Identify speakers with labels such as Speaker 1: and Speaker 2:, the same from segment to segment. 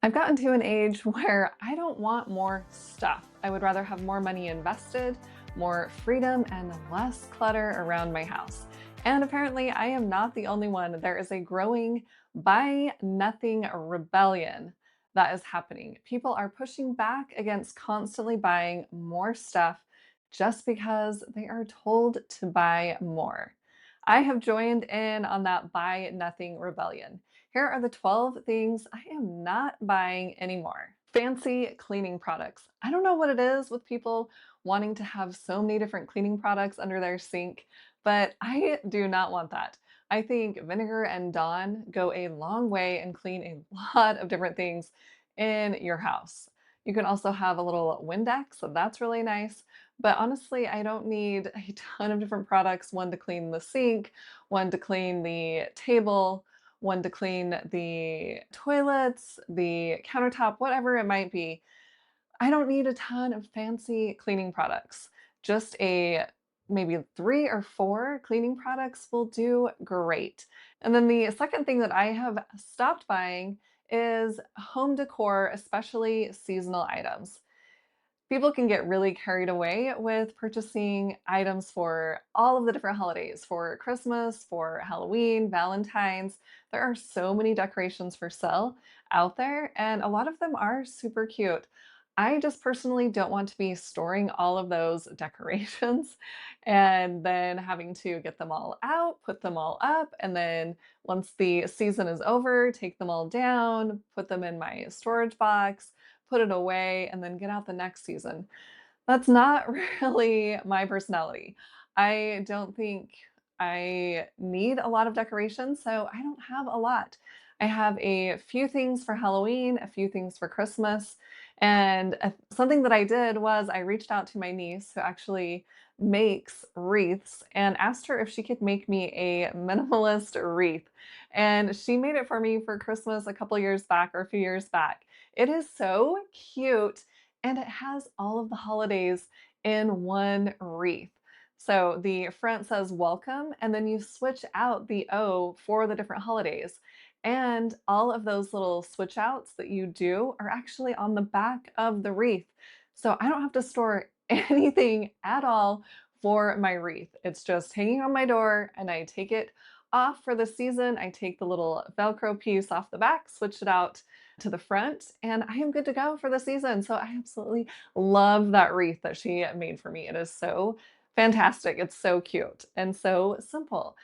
Speaker 1: I've gotten to an age where I don't want more stuff. I would rather have more money invested, more freedom, and less clutter around my house. And apparently, I am not the only one. There is a growing buy nothing rebellion that is happening. People are pushing back against constantly buying more stuff just because they are told to buy more. I have joined in on that buy nothing rebellion. Here are the 12 things I am not buying anymore. Fancy cleaning products. I don't know what it is with people wanting to have so many different cleaning products under their sink, but I do not want that. I think vinegar and Dawn go a long way and clean a lot of different things in your house. You can also have a little Windex, so that's really nice. But honestly, I don't need a ton of different products, one to clean the sink, one to clean the table, one to clean the toilets, the countertop, whatever it might be. I don't need a ton of fancy cleaning products. Just a maybe 3 or 4 cleaning products will do great. And then the second thing that I have stopped buying is home decor, especially seasonal items. People can get really carried away with purchasing items for all of the different holidays, for Christmas, for Halloween, Valentine's. There are so many decorations for sale out there, and a lot of them are super cute. I just personally don't want to be storing all of those decorations and then having to get them all out, put them all up, and then once the season is over, take them all down, put them in my storage box, put it away, and then get out the next season. That's not really my personality. I don't think I need a lot of decorations, so I don't have a lot. I have a few things for Halloween, a few things for Christmas, and something that I did was I reached out to my niece who actually makes wreaths and asked her if she could make me a minimalist wreath. And she made it for me for Christmas a couple years back or a few years back. It is so cute and it has all of the holidays in one wreath. So the front says welcome, and then you switch out the O for the different holidays. And all of those little switch outs that you do are actually on the back of the wreath. So I don't have to store anything at all for my wreath. It's just hanging on my door, and I take it off for the season. I take the little Velcro piece off the back, switch it out to the front, and I am good to go for the season. So I absolutely love that wreath that she made for me. It is so fantastic. It's so cute and so simple.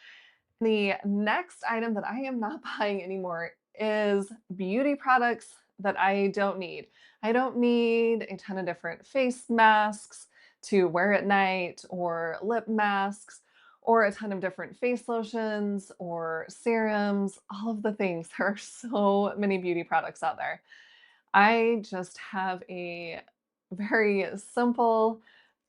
Speaker 1: The next item that I am not buying anymore is beauty products that I don't need. I don't need a ton of different face masks to wear at night or lip masks or a ton of different face lotions or serums, all of the things. There are so many beauty products out there. I just have a very simple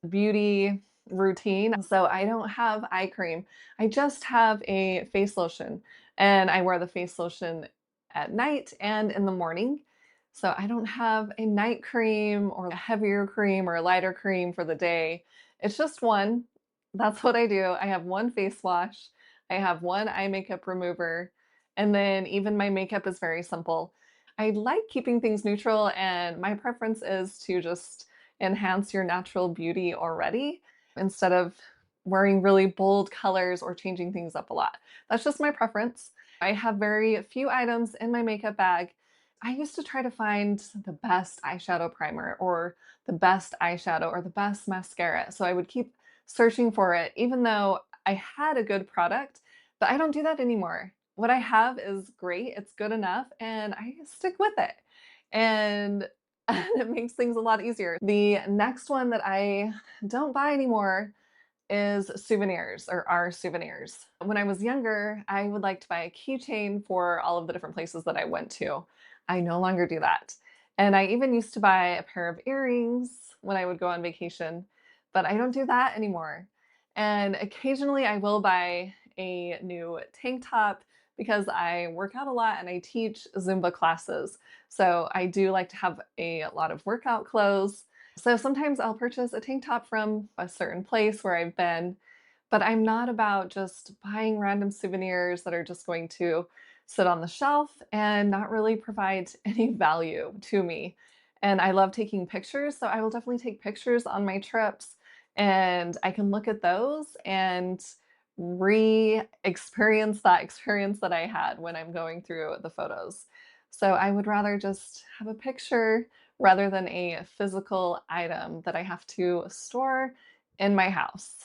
Speaker 1: beauty routine. So I don't have eye cream. I just have a face lotion and I wear the face lotion at night and in the morning. So I don't have a night cream or a heavier cream or a lighter cream for the day. It's just one. That's what I do. I have one face wash. I have one eye makeup remover. And then even my makeup is very simple. I like keeping things neutral, and my preference is to just enhance your natural beauty already instead of wearing really bold colors or changing things up a lot. That's just my preference. I have very few items in my makeup bag. I used to try to find the best eyeshadow primer or the best eyeshadow or the best mascara. So I would keep searching for it, even though I had a good product, but I don't do that anymore. What I have is great, it's good enough, and I stick with it. And it makes things a lot easier. The next one that I don't buy anymore is souvenirs or are souvenirs. When I was younger, I would like to buy a keychain for all of the different places that I went to. I no longer do that. And I even used to buy a pair of earrings when I would go on vacation, but I don't do that anymore. And occasionally I will buy a new tank top because I work out a lot and I teach Zumba classes. So I do like to have a lot of workout clothes. So sometimes I'll purchase a tank top from a certain place where I've been, but I'm not about just buying random souvenirs that are just going to sit on the shelf and not really provide any value to me. And I love taking pictures, so I will definitely take pictures on my trips and I can look at those and re-experience that experience that I had when I'm going through the photos. So I would rather just have a picture rather than a physical item that I have to store in my house.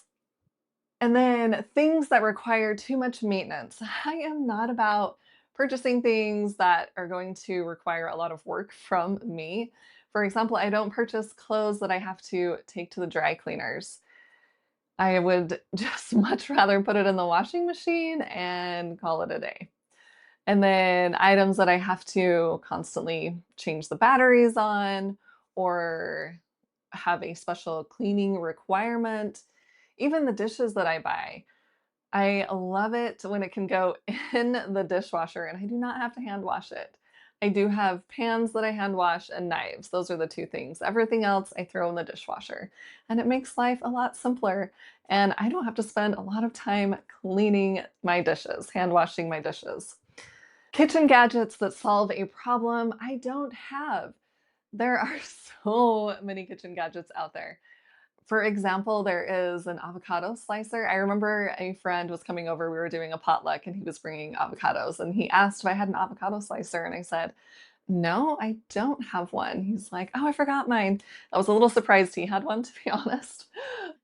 Speaker 1: And then things that require too much maintenance. I am not about purchasing things that are going to require a lot of work from me. For example, I don't purchase clothes that I have to take to the dry cleaners. I would just much rather put it in the washing machine and call it a day. And then items that I have to constantly change the batteries on or have a special cleaning requirement. Even the dishes that I buy, I love it when it can go in the dishwasher and I do not have to hand wash it. I do have pans that I hand wash and knives. Those are the two things. Everything else I throw in the dishwasher. And it makes life a lot simpler. And I don't have to spend a lot of time cleaning my dishes, hand washing my dishes. Kitchen gadgets that solve a problem I don't have. There are so many kitchen gadgets out there. For example, there is an avocado slicer. I remember a friend was coming over, we were doing a potluck, and he was bringing avocados, and he asked if I had an avocado slicer, and I said, "No, I don't have one." He's like, "Oh, I forgot mine." I was a little surprised he had one, to be honest.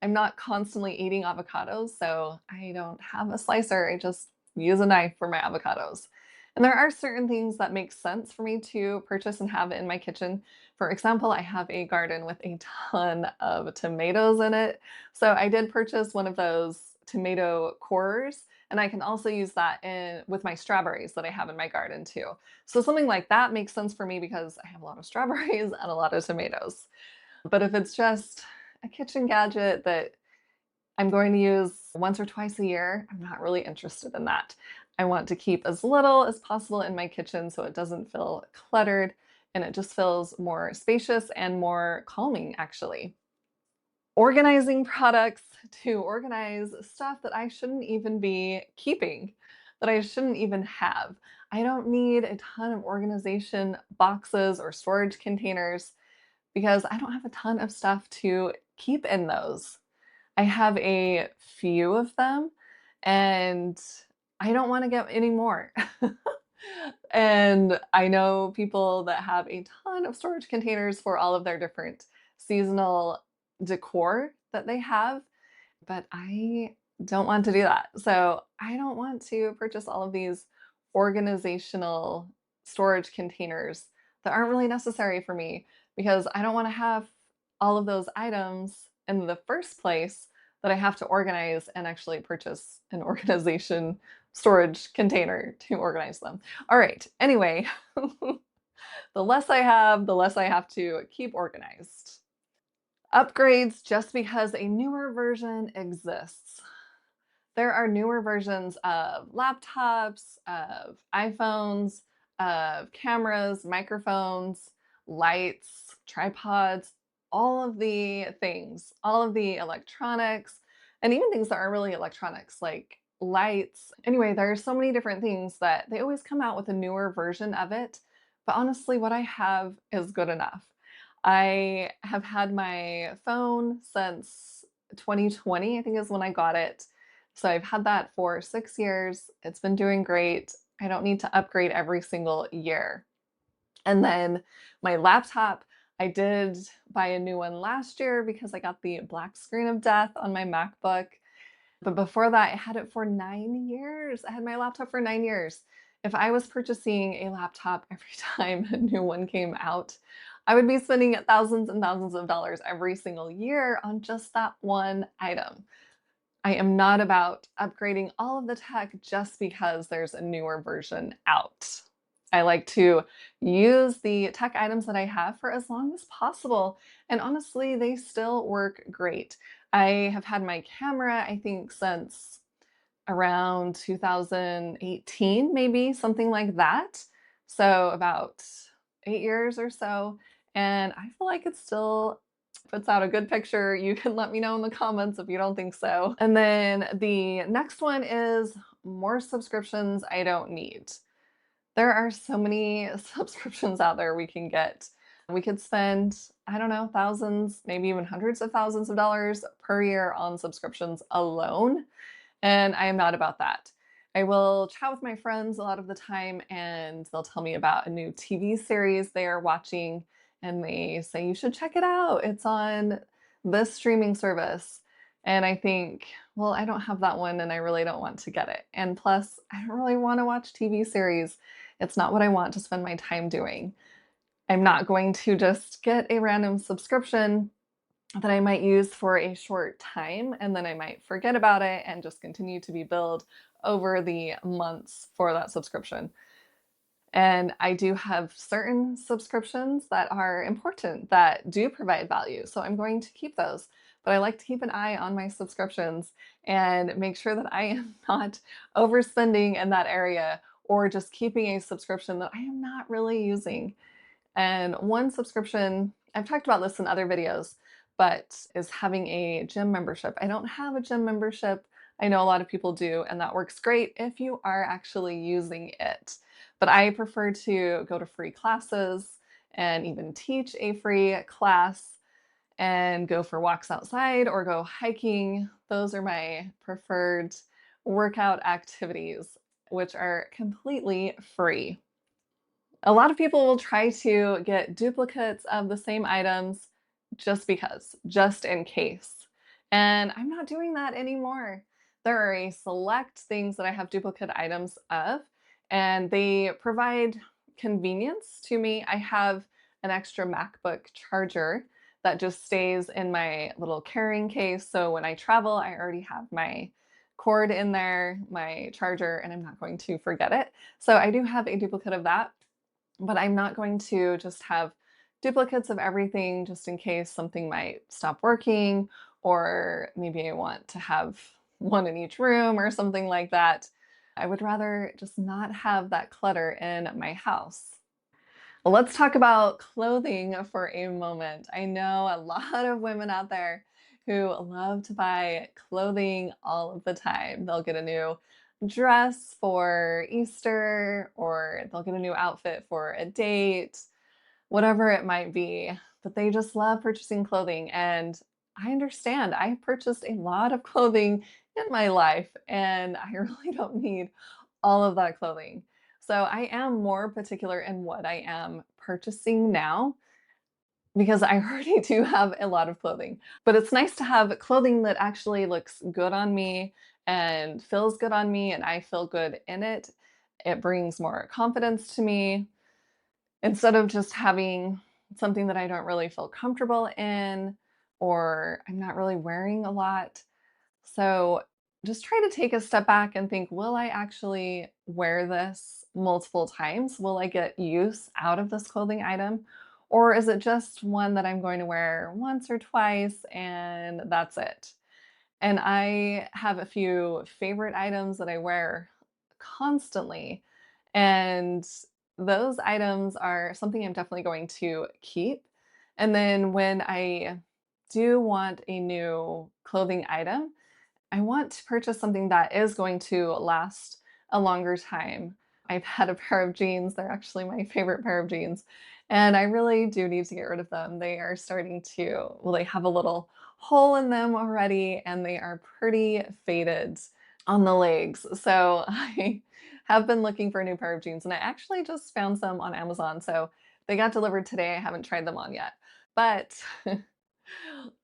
Speaker 1: I'm not constantly eating avocados, so I don't have a slicer. I just use a knife for my avocados. And there are certain things that make sense for me to purchase and have in my kitchen. For example, I have a garden with a ton of tomatoes in it. So I did purchase one of those tomato corers, and I can also use that in with my strawberries that I have in my garden too. So something like that makes sense for me because I have a lot of strawberries and a lot of tomatoes. But if it's just a kitchen gadget that I'm going to use once or twice a year, I'm not really interested in that. I want to keep as little as possible in my kitchen so it doesn't feel cluttered and it just feels more spacious and more calming, actually. Organizing products to organize stuff that I shouldn't even be keeping, that I shouldn't even have. I don't need a ton of organization boxes or storage containers because I don't have a ton of stuff to keep in those. I have a few of them and I don't want to get any more. And I know people that have a ton of storage containers for all of their different seasonal decor that they have, but I don't want to do that. So I don't want to purchase all of these organizational storage containers that aren't really necessary for me because I don't want to have all of those items in the first place that I have to organize and actually purchase an organization storage container to organize them. All right. Anyway, the less I have, the less I have to keep organized. Upgrades just because a newer version exists. There are newer versions of laptops, of iPhones, of cameras, microphones, lights, tripods, all of the things, all of the electronics, and even things that aren't really electronics like lights. Anyway, there are so many different things that they always come out with a newer version of it. But honestly, what I have is good enough. I have had my phone since 2020, I think is when I got it. So I've had that for 6 years. It's been doing great. I don't need to upgrade every single year. And then my laptop, I did buy a new one last year because I got the black screen of death on my MacBook. But before that, I had it for 9 years. I had my laptop for 9 years. If I was purchasing a laptop every time a new one came out, I would be spending thousands and thousands of dollars every single year on just that one item. I am not about upgrading all of the tech just because there's a newer version out. I like to use the tech items that I have for as long as possible. And honestly, they still work great. I have had my camera, I think, since around 2018, maybe something like that. So about 8 years or so. And I feel like it still puts out a good picture. You can let me know in the comments if you don't think so. And then the next one is more subscriptions I don't need. There are so many subscriptions out there we can get. We could spend, I don't know, thousands, maybe even hundreds of thousands of dollars per year on subscriptions alone. And I am not about that. I will chat with my friends a lot of the time, and they'll tell me about a new TV series they are watching, and they say, "You should check it out. It's on this streaming service." And I think, well, I don't have that one, and I really don't want to get it. And plus, I don't really want to watch TV series. It's not what I want to spend my time doing. I'm not going to just get a random subscription that I might use for a short time, and then I might forget about it and just continue to be billed over the months for that subscription. And I do have certain subscriptions that are important that do provide value. So I'm going to keep those. But I like to keep an eye on my subscriptions and make sure that I am not overspending in that area or just keeping a subscription that I am not really using. And one subscription, I've talked about this in other videos, but is having a gym membership. I don't have a gym membership. I know a lot of people do, and that works great if you are actually using it. But I prefer to go to free classes and even teach a free class and go for walks outside or go hiking. Those are my preferred workout activities, which are completely free. A lot of people will try to get duplicates of the same items just because, just in case. And I'm not doing that anymore. There are a select things that I have duplicate items of, and they provide convenience to me. I have an extra MacBook charger that just stays in my little carrying case. So when I travel, I already have my cord in there, my charger, and I'm not going to forget it. So I do have a duplicate of that, but I'm not going to just have duplicates of everything just in case something might stop working, or maybe I want to have one in each room or something like that. I would rather just not have that clutter in my house. Well, let's talk about clothing for a moment. I know a lot of women out there who love to buy clothing all of the time. They'll get a new dress for Easter, or they'll get a new outfit for a date, whatever it might be. But they just love purchasing clothing. And I understand. I purchased a lot of clothing in my life, and I really don't need all of that clothing. So I am more particular in what I am purchasing now because I already do have a lot of clothing. But it's nice to have clothing that actually looks good on me and feels good on me, and I feel good in it. It brings more confidence to me instead of just having something that I don't really feel comfortable in or I'm not really wearing a lot. So just try to take a step back and think, will I actually wear this multiple times? Will I get use out of this clothing item? Or is it just one that I'm going to wear once or twice and that's it? And I have a few favorite items that I wear constantly. And those items are something I'm definitely going to keep. And then when I do want a new clothing item, I want to purchase something that is going to last a longer time. I've had a pair of jeans, they're actually my favorite pair of jeans, and I really do need to get rid of them. They are starting to, well, they have a little hole in them already, and they are pretty faded on the legs. So I have been looking for a new pair of jeans, and I actually just found some on Amazon. So they got delivered today. I haven't tried them on yet. But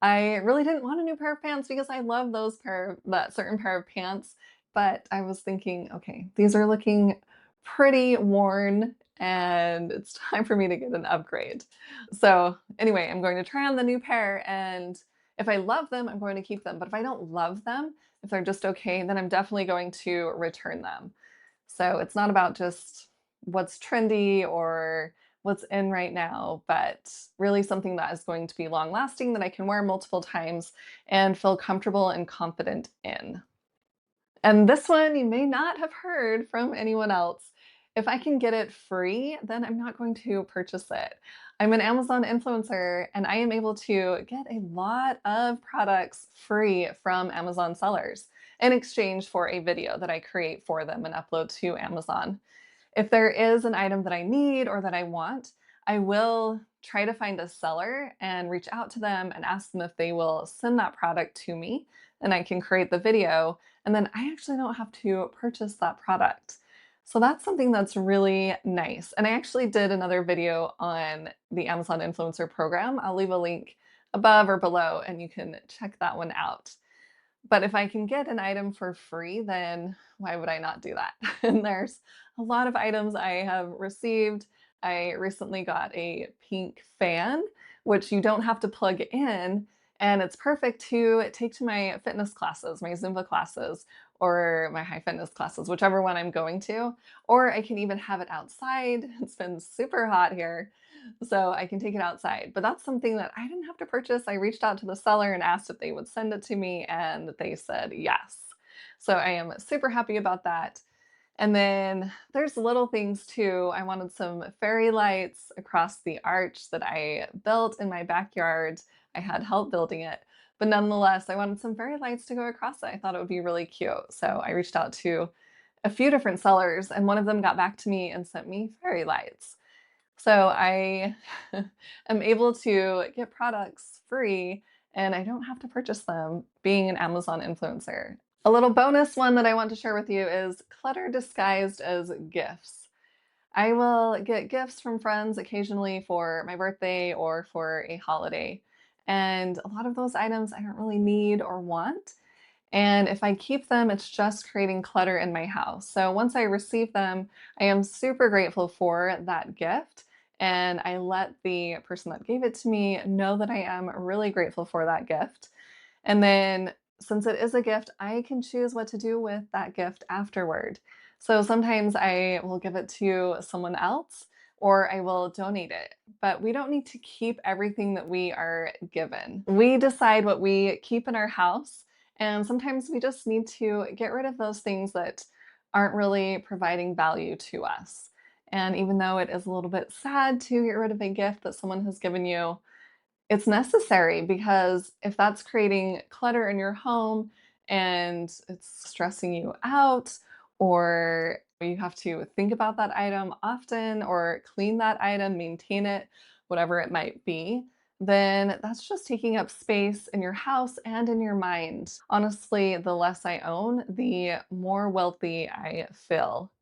Speaker 1: I really didn't want a new pair of pants because I love that certain pair of pants. But I was thinking, okay, these are looking pretty worn and it's time for me to get an upgrade. So anyway, I'm going to try on the new pair, and if I love them, I'm going to keep them. But if I don't love them, if they're just okay, then I'm definitely going to return them. So it's not about just what's trendy or what's in right now, but really something that is going to be long lasting that I can wear multiple times and feel comfortable and confident in. And this one you may not have heard from anyone else. If I can get it free, then I'm not going to purchase it. I'm an Amazon influencer and I am able to get a lot of products free from Amazon sellers in exchange for a video that I create for them and upload to Amazon. If there is an item that I need or that I want, I will try to find a seller and reach out to them and ask them if they will send that product to me and I can create the video. And then I actually don't have to purchase that product. So that's something that's really nice. And I actually did another video on the Amazon Influencer Program. I'll leave a link above or below and you can check that one out. But if I can get an item for free, then why would I not do that? And there's a lot of items I have received. I recently got a pink fan, which you don't have to plug in, and it's perfect to take to my fitness classes, my Zumba classes, or my high fitness classes, whichever one I'm going to. Or I can even have it outside. It's been super hot here, so I can take it outside. But that's something that I didn't have to purchase. I reached out to the seller and asked if they would send it to me, and they said yes. So I am super happy about that. And then there's little things too. I wanted some fairy lights across the arch that I built in my backyard. I had help building it, but nonetheless, I wanted some fairy lights to go across it. I thought it would be really cute. So I reached out to a few different sellers, and one of them got back to me and sent me fairy lights. So I am able to get products free and I don't have to purchase them being an Amazon influencer. A little bonus one that I want to share with you is clutter disguised as gifts. I will get gifts from friends occasionally for my birthday or for a holiday. And a lot of those items I don't really need or want. And if I keep them, it's just creating clutter in my house. So once I receive them, I am super grateful for that gift. And I let the person that gave it to me know that I am really grateful for that gift. And then since it is a gift, I can choose what to do with that gift afterward. So sometimes I will give it to someone else or I will donate it. But we don't need to keep everything that we are given. We decide what we keep in our house, and sometimes we just need to get rid of those things that aren't really providing value to us. And even though it is a little bit sad to get rid of a gift that someone has given you, it's necessary because if that's creating clutter in your home and it's stressing you out, or you have to think about that item often or clean that item, maintain it, whatever it might be, then that's just taking up space in your house and in your mind. Honestly, the less I own, the more wealthy I feel.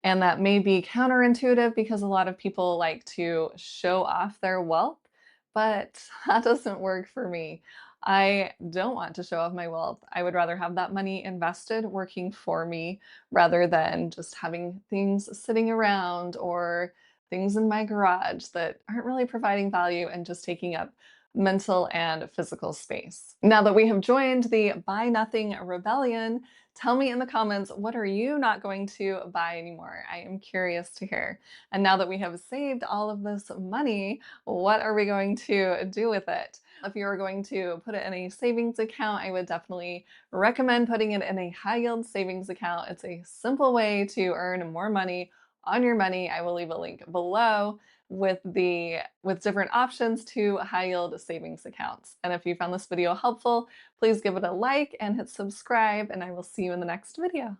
Speaker 1: And that may be counterintuitive because a lot of people like to show off their wealth, but that doesn't work for me. I don't want to show off my wealth. I would rather have that money invested working for me rather than just having things sitting around or things in my garage that aren't really providing value and just taking up mental and physical space. Now that we have joined the Buy Nothing Rebellion, tell me in the comments, what are you not going to buy anymore? I am curious to hear. And now that we have saved all of this money, what are we going to do with it? If you are going to put it in a savings account, I would definitely recommend putting it in a high yield savings account. It's a simple way to earn more money on your money. I will leave a link below with different options to high yield savings accounts. And if you found this video helpful, please give it a like and hit subscribe, and I will see you in the next video.